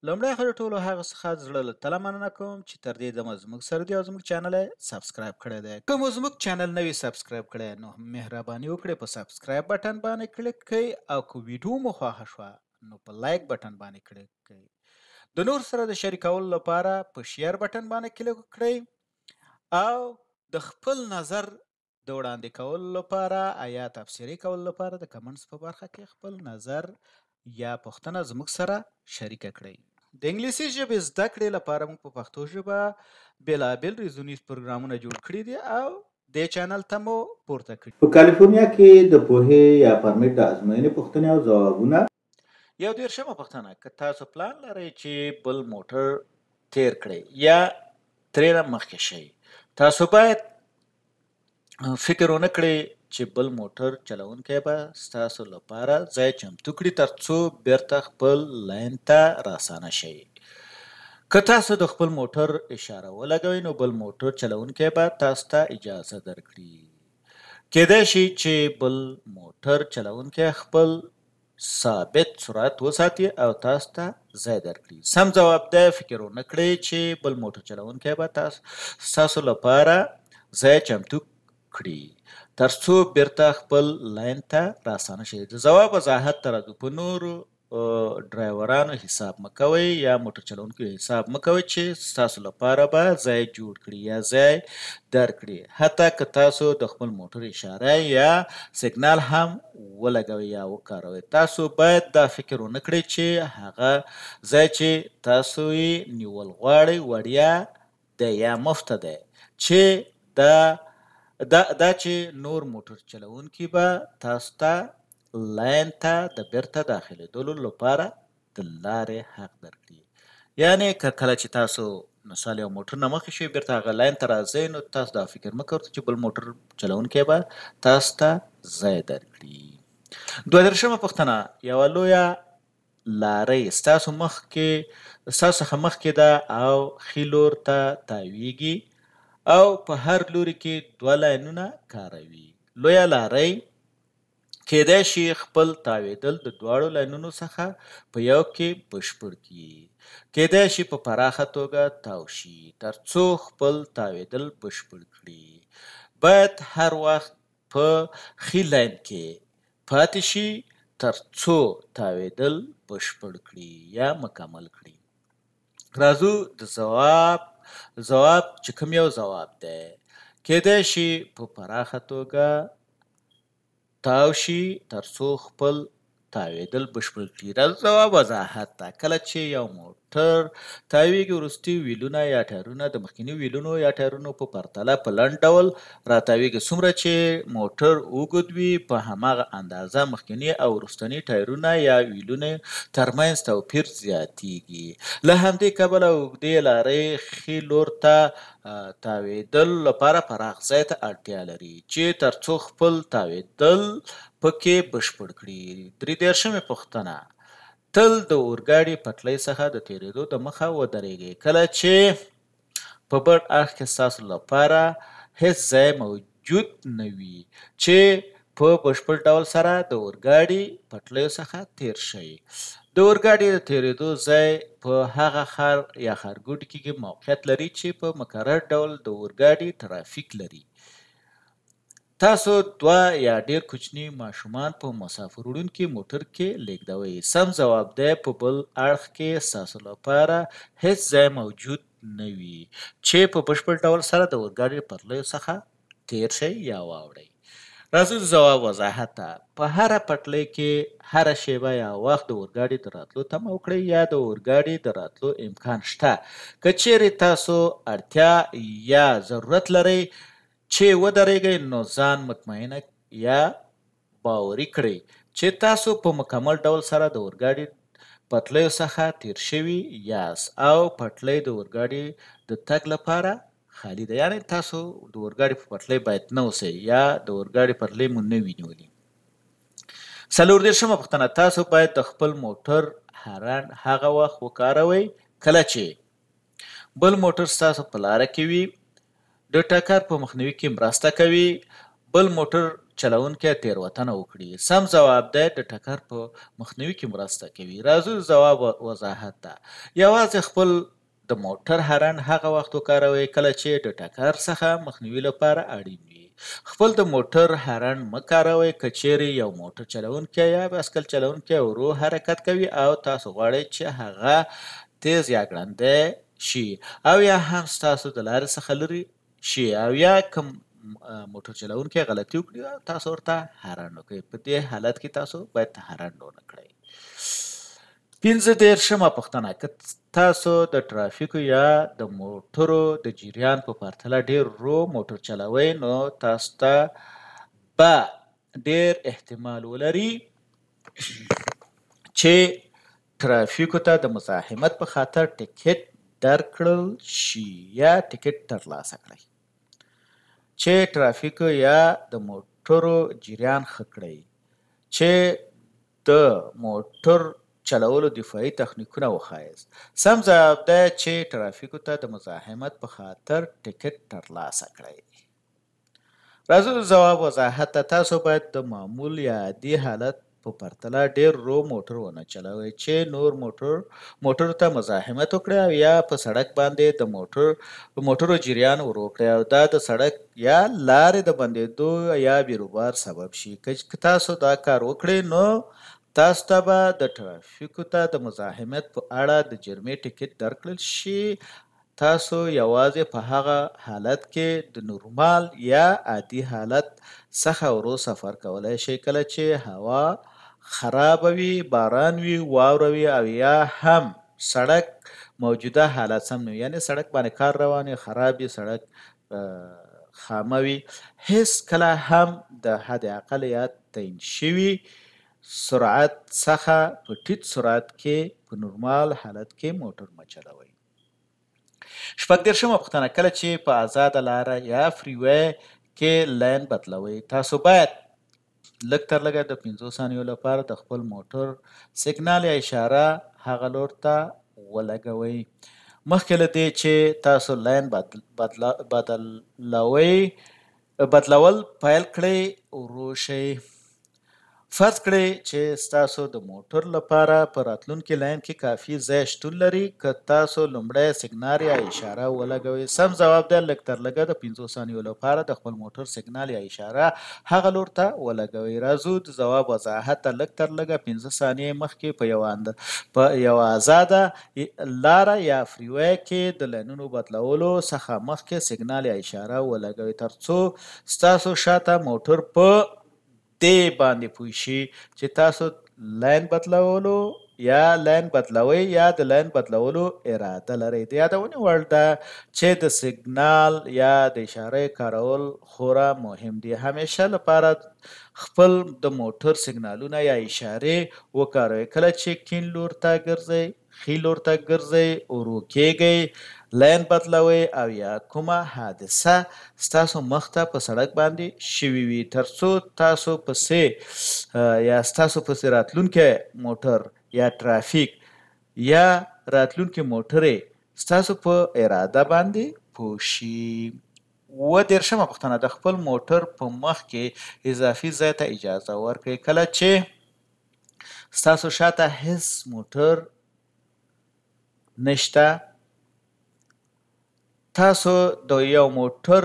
لومړی خو د ټولو هغه څخه زړه له تله مننه کوم چې تر دې دمه زموږ سره دي او زموږ چینل یې سبسکرایب کړی دی. که مو زموږ چینل نه وي سبسکرایب کړی نو مهرباني وکړئ په سبسکرایب بټن باندې کلیک کړئ او که ویډیو مو خوښه شوه نو په لایک بټن باندې کلیک کړئ. د نور سره د شریکولو لپاره په شیر بټن باندې کلیک کړئ او د خپل نظر د وړاندې کولو لپاره یا تبصرې کولو لپاره د کمنټس په برخه کې خپل نظر یا پوښتنه زموږ سره شریکه کړئ. د انګلیسي ژبې زده کړې لپاره موږ په پښتو ژبه بېلابېل ریزونیز پروګرامونه جوړ کړي دي او دې چینل ته مو پورته کړي. په کالیفورنیا کې د پوهې یا پرمټ د ازموینې پوښتنې او ځوابونه. یو 13مه پوښتنه: که تاسو پلان لرئ چې بل موټر تیر کړئ یا ترېنه مخکې شئ، تاسو باید فکر ونه کړئ چې بل موټر چلونکی به ستاسو لپاره ځای چمتو کړي تر څو بیرته خپل لاین ته راسانه شئ. که تاسو د خپل موټر اشاره ولګوئ نو بل موټر چلونکی به تاسو ته اجازه درکړي. کیدای شي چې بل موټر چلونکی خپل ثابت سرعت وساتي او تاسو ته ځای درکړي. سم ځواب دی فکر ونه کړئ چې بل موټر چلونکی به تاسو لپاره ځای چمتو کړي تر څو بیرته خپل لاین ته راسانه شي. د ځواب وضاحت ته راځو. په نورو ډرایورانو حساب مه کوئ یا موټر چلونکو حساب مه کوئ چې ستاسو لپاره به ځای جوړ کړي یا ځای درکړي. حتی که تاسو د خپل موټر اشاره یا سیګنال هم ولګوئ یا وکاروئ، تاسو باید دا فکر ونه کړئ چې هغه ځای چې تاسو یې نیول غواړئ وړیا دی یا مفته دی، چې دا چې نور موټر چلونکي به تاسو ته لاین ته د بیرته داخلېدلو لپاره د لارې حق درکړي. یعنې که کله چې تاسو مثال یو موټر نه مخکې شئ بیرته هغه لاین ته راځئ نو تاسو دا فکر مه کوئ چې بل موټر چلونکی به تاسو ته ځای درکړي. 32مه پوښتنه: یوه لویه لارۍ ستاسو څخه مخکې ده او ښي لور ته تاویږي او په هر لوري کې 2 لاینونه کاروي. لویه لارۍ کیدای شي خپل تاویدل د دواړو لاینونو څخه په یو کې بشپړ کړي. کیدای شي په پراخه توګه تاو شي تر څو خپل تاویدل بشپړ کړي. باید هر وخت په ښي لاین کې پاتې شي تر څو تاویدل بشپړ کړي یا مکمل کړي. راځو د ځواب چې کوم یو ځواب دی. کیدای شي په پراخه توګه تاو شي تر څو خپل تاویدل بشپړ کړي. راځو ځواب وضاحت ته. کله چې یو موټر تاویږي وروستي ویلونه یا ټایرونه د مخکیني ویلونو یا ټایرونو په پرتله په لنډ ډول راتاویږي. څومره چې موټر اوږد وي په هماغه اندازه مخکیني او وروستني ټایرونه یا ویلونه ترمنځ توپیر زیاتیږي. له همدې کبله اوږدې لارۍ ښي لور ته تاویدل لپاره پراخ ځای ته اړتیا لري چې تر څو خپل تاویدل پکې بشپړ کړي. 33مه پوښتنه: تل د اورګاډي پټلۍ څخه د تیریدو د مخه ودرېږئ کله چې په بل اړخ کې ستاسو لپاره هیڅ ځای موجود نه وي چې په بشپړ ډول سره د اورګاډي پټلیو څخه تیر شئ. د اورګاډي د تیریدو ځای په هغه ښار یا ښارګوټي کې موقعیت لري چې په مکرر ډول د اورګاډي ترافیک لري. تاسو 2 یا ډیر کوچني ماشومان په مسافر وړونکي موټر کې لیږدوئ. سم ځواب دی په بل اړخ کې ستاسو لپاره هیڅ ځای موجود نه وي چې په بشپړ ډول سره د اورګاډي پټلیو څخه تیر شئ یا واوړئ. راځو د ځواب وضاحت ته. په هره پټلۍ کې هره شیبه یا وخت د اورګاډي د راتلو تمه وکړئ یا د اورګاډي د راتلو امکان شته. که چیرې تاسو اړتیا یا ضرورت لرئ چې ودرېږئ نو ځان مطمئنه یا باوري کړئ چې تاسو په مکمل ډول سره د اورګاډي پټلیو څخه تیر شوي یاست او پټلۍ د اورګاډي د تګ لپاره خالي ده. یعنې تاسو د اورګاډي په پټلۍ باید نه اوسئ یا د اورګاډي پټلۍ مو نه وي نیولې. 34مه پوښتنه: تاسو باید د خپل موټر هارن هغه وخت وکاروئ کله چې بل موټر ستاسو په لاره کې وي، د ټکر په مخنیوي کې مرسته کوي، بل موټر چلونکی تیروتنه وکړي. سم ځواب دی د ټکر په مخنیوي کې مرسته کوي. راځو ځواب وضاحت ته. یوازې خپل د موټر هارن هغه وخت وکاروئ کله چې د ټکر څخه مخنیوي لپاره اړین وي. خپل د موټر هارن مه کاروئ که چیرې یو موټر چلونکی یا بایسکل چلونکی ورو حرکت کوي او تاسو غواړئ چې هغه تیز یا ګړندی شي او یا هم ستاسو د لارې څخه لرې شي او یا کوم موټر چلونکی غلطي وکړي تاسو ورته هارن وکړئ. په دې حالت کې تاسو باید هارن ونه کړئ. 15 پوښتنه: که تاسو د ټرافیکو یا د موټرو د جریان په پرتله ډیر ورو موټر چلوئ نو تاسو ته به ډیر احتمال ولري چې ټرافیکو ته د مزاحمت په خاطر ټکټ درکړل شي یا ټکټ ترلاسه کړئ. چې ټرافیکو یا د موټرو جریان ښه کړئ. چې د موټر چلولو دفاعي تخنیکونه وښایاست. سم ځواب دی چې ټرافیکو ته د مزاحمت په خاطر ټکټ ترلاسه کړئ. راځو د ځواب وضاحت ته. تاسو باید د معمول یا عادي حالت په پرتله ډیر ورو موټر ونه چلوئ چې نور موټرو ته مزاحمت وکړي او یا په سړک باندې د موټرو جریان ورو کړي او دا د سړک یا لارې د بندېدو یا بیروبار سبب شي. که تاسو دا کار وکړئ نو تاسو ته به د ټرافیکو ته د مزاحمت په اړه د جرمې ټکټ درکړل شي. تاسو یوازې په هغه حالت کې د نورمال یا عادي حالت څخه ورو سفر کولی شئ کله چې هوا خرابه وي، باران وي، واوره وي او یا هم سړک موجوده حالت سم نه وي. یعنې سړک باندې کار روان وي، خراب وي، سړک خامه وي. هیڅ کله هم د حد اقل یا تعیین شوي سرعت څخه په ټیټ سرعت کې په نورمال حالت کې موټر مه چلوئ. 16 پوښتنه: کله چې په آزاده لاره یا فریوی کې لاین بدلوئ تاسو باید لږ تر لږه د 15 ثانیو لپاره د خپل موټر سیګنال یا اشاره هغه لور ته ولګوئ. مخکې له دې چې تاسو لاین بدلول پیل کړئ ورو شئ. فرض کړئ چې ستاسو د موټر لپاره په راتلونکي لاین کې کافي ځای شتون لري. که تاسو لومړی سیګنال یا اشاره ولګوئ. سم ځواب دی لږ تر لږه د 15 ثانیو لپاره د خپل موټر سیګنال یا اشاره هغه لور ته ولګوئ. راځو د ځواب وضاحت ته. لږ تر لږه 15 ثانیې مخکې په یوه آزاده لاره یا فریوی کې د لاینونو بدلولو څخه مخکې سیګنال یا اشاره ولګوئ ترڅو ستاسو شاته موټر په دې باندې پوه شي چې تاسو لاین بدلوئ یا د لاین بدلولو اراده لرئ. د یادونې وړ ده چې د سیګنال یا د اشارې کارول خورا مهم دي. همیشه لپاره خپل د موټر سیګنالونه یا اشارې وکاروئ. کله چې کیڼ لور ته ګرځئ، ښي لور ته ګرځئ، ورو کیږئ، لاین بدلوئ او یا کومه حادثه ستاسو مخ ته په سړک باندې شوي وي ترڅو تاسو پسې راتلونکی موټر یا ټرافیک یا راتلونکی موټرې ستاسو په اراده باندې پوه شي. 30 پوښتنه: د خپل موټر په مخ کې اضافي ځای ته اجازه ورکړئ. کله چې ستاسو شاته هیڅ موټر نشته تاسو د یو موټر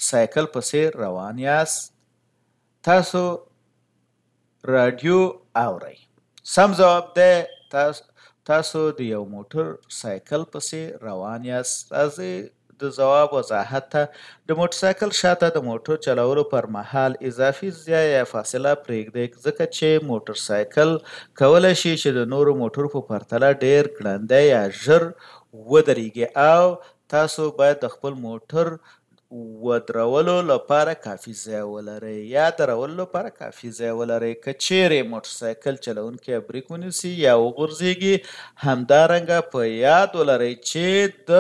سایکل پسې روان یاست. تاسو رادیو اورئ. سم ځواب دی تاسو د یو موټر سایکل پسې روان یاست. راځئ د ځواب وضاحت ته. د موټر سایکل شاته د موټر چلولو پر مهال اضافي ځای یا فاصله پرېږدئ ځکه چې موټر سایکل کولی شي چې د نورو موټرو په پرتله ډېر ګړندی یا ژر ودرېږي او تاسو باید د خپل موټر ودرولو لپاره کافي ځای ولرئ یا درولو لپاره کافي ځای ولرئ. که چیرې موټر سایکل چلونکی بریک ونیسي یا وغورځېږي همدارنګه په یاد ولرئ چې د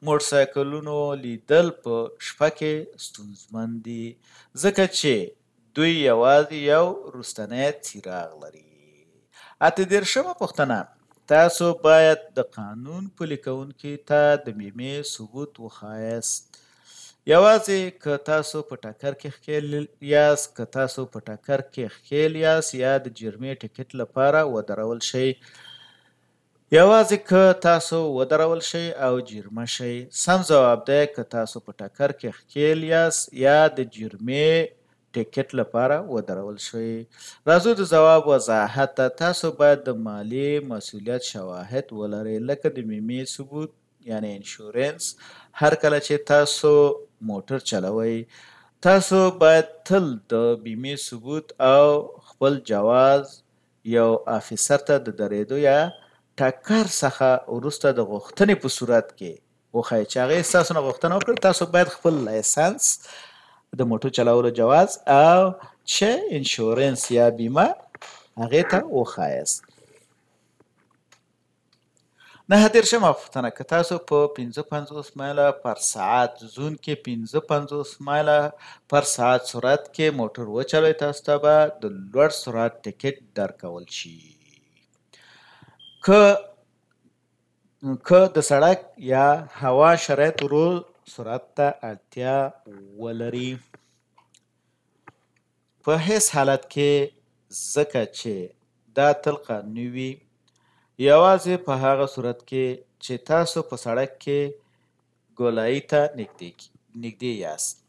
موټر سایکلونو لیدل په شپه کې ستونزمن دي ځکه چې دوی یوازې یو وروستنی څراغ لري. 38 پوښتنه: تاسو باید د قانون پلي کوونکي ته د بیمې ثبوت وښایاست. یوازې که تاسو په ټکر کې ښکېل یاست که تاسو په ټکر کې ښکېل یاست یا د جرمې ټکټ لپاره ودرول شئ یوازې که تاسو ودرول شئ او جرمه شئ سم ځواب دی که تاسو په ټکر کې ښکېل یاست یا د جرمې ټکټ لپاره ودرول شئ راځو د ځواب وضاحت ته تاسو باید د مالی مسؤلیت شواهد ولرئ لکه د بیمې ثبوت یعنی انشورنس هر کله چې تاسو موټر چلوئ تاسو باید تل د بیمې ثبوت او خپل جواز یو افیسر ته د درېدو یا ټکر څخه وروسته د غوښتنې په صورت کې وښایئ چې هغې ستاسو نه غوښتنه وکړه تاسو باید خپل لایسنس د موټر چلولو جواز او چې انشورنس یا بیمه هغې ته وښایاست 9 پوښتنه که تاسو په 55 مایله پر ساعت زون کې 55 مایله پر ساعت سرعت کې موټر وچلوئ تاسو ته به د لوړ سرعت ټکټ درکول شي که د سړک یا هوا شرایط ورو سرعت ته اړتیا ولري په هیڅ حالت کې ځکه چې دا تل قانوني وي یوازې په هغه صورت کې چې تاسو په سړک کې ګولایي ته نږدې یاست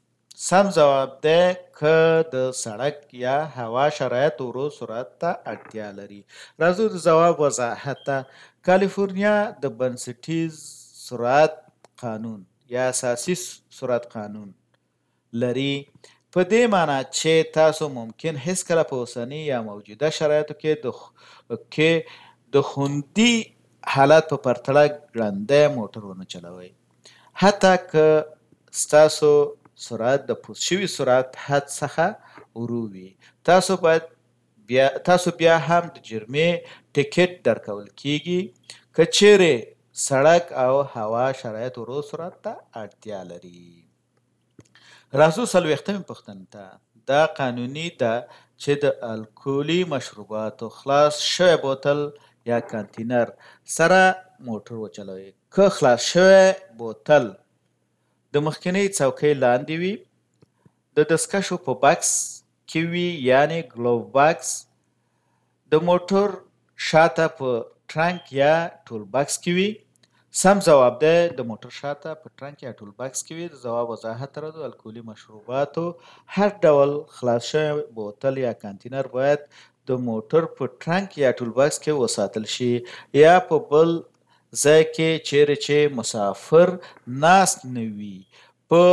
سم ځواب دی که د سړک یا هوا شرایط ورو سرعت ته اړتیا لري راځو د ځواب وضاحت ته کالیفورنیا د بنسټیز سرعت قانون یا اساسي سرعت قانون لري په دې معنی چې تاسو ممکن هیڅکله په اوسني یا موجوده شرایطو کې د خوندي حالت په پرتله ګړندی موټر ونه چلوئ حتی که ستاسو سرعت د پوست شوي سرعت حد څخه ورو وي تاسو بیا هم د جرمې ټکټ درکول کیږي که چیرې سړک او هوا شرایط ورو سرعت ته اړتیا لري راځو 40مه پوښتنې ته دا قانوني ده چې د الکولي مشروباتو خلاص شوی بوتل یا کانتینر سره موټر وچلوئ که خلاص شوی بوتل د مخکینۍ څوکۍ لاندې وي د دستکشو په بکس کې وي یعنی ګلوف بکس د موټر شاته په ټرنک یا ټول بکس کې وي سم ځواب دی د موټر شاته په ټرنک یا ټول بکس کې وي د ځواب وضاحت ته راځو الکولي مشروباتو هر ډول خلاص شوی بوتل یا کانتینر باید د موټر په ټرنک یا ټول بکس کې وساتل شي یا په بل ځای کې چیرې چې مسافر ناست نه وي په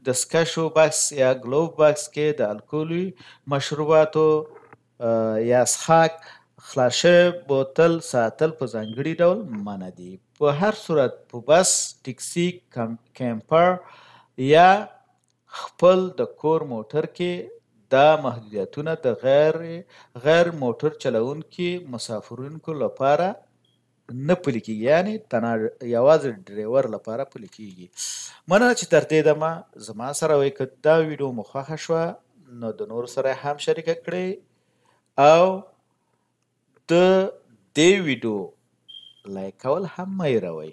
دستکشو بکس یا ګلوف بکس کې د الکولي مشروباتو یا څښاک خلاص شوی بوتل ساتل په ځانګړي ډول منع دي په هر صورت په بس ټکسي کیمپر یا خپل د کور موټر کې دا محدودیتونه د غیر موټر چلوونکي مسافرونکو لپاره نه پلي کېږي یعنی یوازې ډریور لپاره پلي کېږي مننه چې تر دې دمه زما سره وئ که دا ویډیو مو خوښه شوه نو د نورو سره هم شریکه کړئ او د دې ویډیو لایک کول هم مه هېروئ